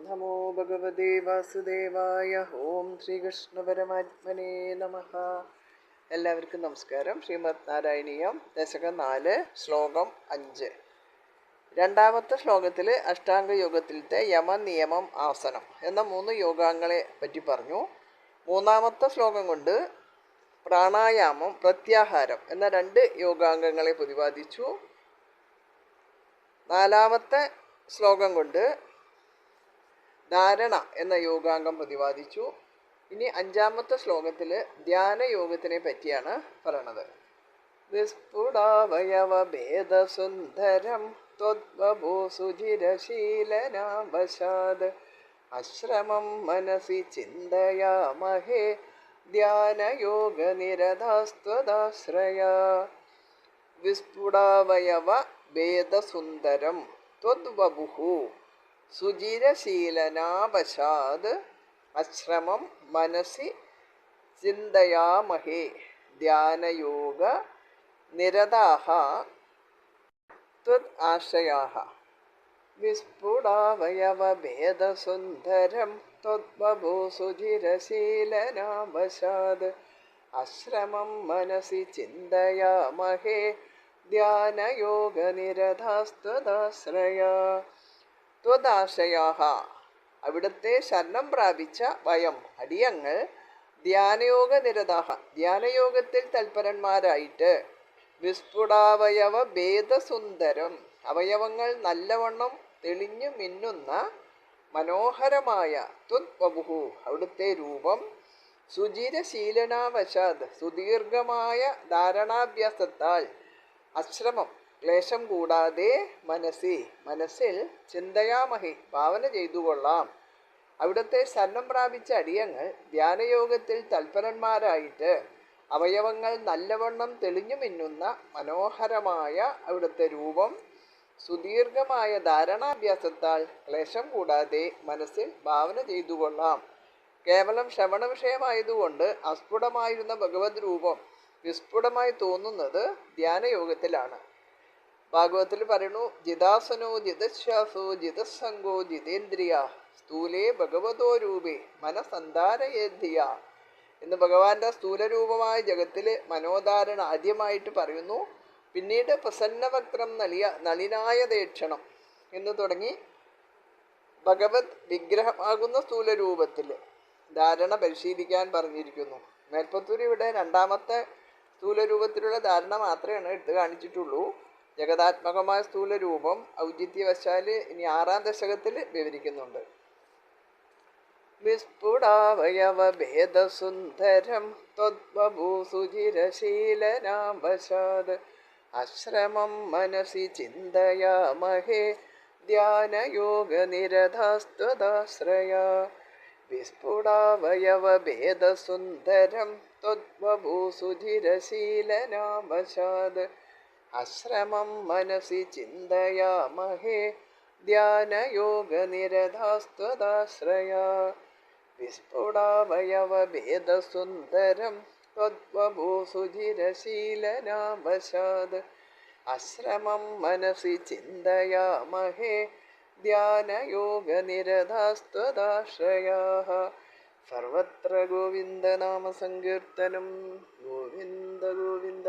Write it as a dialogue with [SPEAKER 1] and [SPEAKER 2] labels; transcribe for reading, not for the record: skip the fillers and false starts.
[SPEAKER 1] നമോ ഭഗവതേ വാസുദേവായ. ഓം ശ്രീകൃഷ്ണ പരമാത്മനേ നമഃ. എല്ലാവർക്കും നമസ്കാരം. ശ്രീമദ് നാരായണീയം ദശകം 4 ശ്ലോകം 5. രണ്ടാമത്തെ ശ്ലോകത്തിൽ അഷ്ടാംഗ യോഗത്തിലത്തെ യമം, നിയമം, ആസനം എന്ന 3 യോഗങ്ങളെ പറ്റി പറഞ്ഞു. മൂന്നാമത്തെ ശ്ലോകം കൊണ്ട് പ്രാണായാമം, പ്രത്യാഹാരം എന്ന 2 യോഗാംഗങ്ങളെ പ്രതിപാദിച്ചു. നാലാമത്തെ ശ്ലോകം കൊണ്ട് ധാരണ എന്ന യോഗാംഗം പ്രതിപാദിച്ചു. ഇനി 5-ാമത്തെ ശ്ലോകത്തിൽ ധ്യാനയോഗത്തിനെ പറ്റിയാണ് പറയണത്. വിസ്ഫുടാവയവഭേദസുന്ദരം ത്വദ്വഭൂസുചിരശീലനാവശാദ് അശ്രമം മനസി ചിന്തയാമഹേ ധ്യാനയോഗനിരതാസ്ത്വദാശ്രയാ. വിസ്ഫുടാവയവ ഭേദസുന്ദരം ത്വദ്വഭുഃ സുചിരശീലനാവശാദ് അശ്രമം മനസി ചിന്തയാമഹേ ധ്യാനയോഗ നിരതാഃ ത്വദ് ആശ്രയാഃ. വിസ്ഫുടാവയവഭേദസുന്ദരം ത്വദ്വഭൂഃ സുചിരശീലനാവശാദ് അശ്രമം മനസി ചിന്തയാമഹേ ധ്യാനയോഗനിരതാസ്ത്വദാശ്രയാ. ത്വദാശ്രയാഃ അവിടുത്തെ ശരണം പ്രാപിച്ച വയം അടിയങ്ങൾ ധ്യാനയോഗ നിരതാഃ ധ്യാനയോഗത്തിൽ തൽപരന്മാരായിട്ട് വിസ്ഫുടാവയവ ഭേദസുന്ദരം അവയവങ്ങൾ നല്ലവണ്ണം തെളിഞ്ഞു മിന്നുന്ന മനോഹരമായ ത്വദ്വഭുഃ അവിടുത്തെ രൂപം സുചിരശീലനാവശാദ് സുദീർഘമായ ധാരണാഭ്യാസത്താൽ അശ്രമം ക്ലേശം കൂടാതെ മനസ്സിൽ ചിന്തയാമഹി ഭാവന ചെയ്തുകൊള്ളാം. അവിടുത്തെ ശരണം പ്രാപിച്ച അടിയങ്ങൾ ധ്യാനയോഗത്തിൽ തൽപരന്മാരായിട്ട് അവയവങ്ങൾ നല്ലവണ്ണം തെളിഞ്ഞു മിന്നുന്ന മനോഹരമായ അവിടുത്തെ രൂപം സുദീർഘമായ ധാരണാഭ്യാസത്താൽ ക്ലേശം കൂടാതെ മനസ്സിൽ ഭാവന ചെയ്തുകൊള്ളാം. കേവലം ശ്രവണ വിഷയമായതുകൊണ്ട് അസ്ഫുടമായിരുന്ന ഭഗവത് രൂപം വിസ്ഫുടമായി തോന്നുന്നത് ധ്യാനയോഗത്തിലാണ്. ഭാഗവത്തിൽ പറയുന്നു, ജിതാസനോ ജിതശ്വാസോ ജിതസംഗോ ജിതേന്ദ്രിയ സ്ഥൂലേ ഭഗവതോ രൂപേ മനസന്ധാരയേദ്ധിയ എന്ന് ഭഗവാന്റെ സ്ഥൂലരൂപമായ ജഗത്തിൽ മനോധാരണ ആദ്യമായിട്ട് പറയുന്നു. പിന്നീട് പ്രസന്നവക്രം നളിനായ ദേക്ഷണം എന്ന് തുടങ്ങി ഭഗവത് വിഗ്രഹമാകുന്ന സ്ഥൂലരൂപത്തിൽ ധാരണ പരിശീലിക്കാൻ പറഞ്ഞിരിക്കുന്നു. മേൽപ്പത്തൂർ ഇവിടെ 2-ാമത്തെ സ്ഥൂലരൂപത്തിലുള്ള ധാരണ മാത്രമേ എടുത്തു കാണിച്ചിട്ടുള്ളൂ. ജഗതാത്മകമായ സ്ഥൂലരൂപം ഔചിത്യവശാൽ ഇനി 6-ാം ദശകത്തിൽ വിവരിക്കുന്നുണ്ട്. വിസ്ഫുടാവയവഭേദസുന്ദരം ത്വദ്വഭൂഃ സുചിരശീലനാവശാദ് അശ്രമം മനസി ചിന്തയാമഹേ ധ്യാനയോഗനിരതാസ്ത്വദാശ്രയാ. വിസ്ഫുടാവയവഭേദസുന്ദരം ത്വദ്വഭൂഃ സുചിരശീലനാവശാദ് അശ്രമം മനസി ചിന്തയാമഹേ ധ്യാനയോഗനിരതാസ്ത്വദാശ്രയാ. വിസ്ഫുടാവയവഭേദസുന്ദരം ത്വദ്വഭൂഃ സുചിരശീലനാവശാദ് അശ്രമം മനസി ചിന്തയാമഹേ ധ്യാനയോഗനിരതാസ്ത്വദാശ്രയാ. സർവത്ര ഗോവിന്ദനാമസങ്കീർത്തനം. ഗോവിന്ദ ഗോവിന്ദ.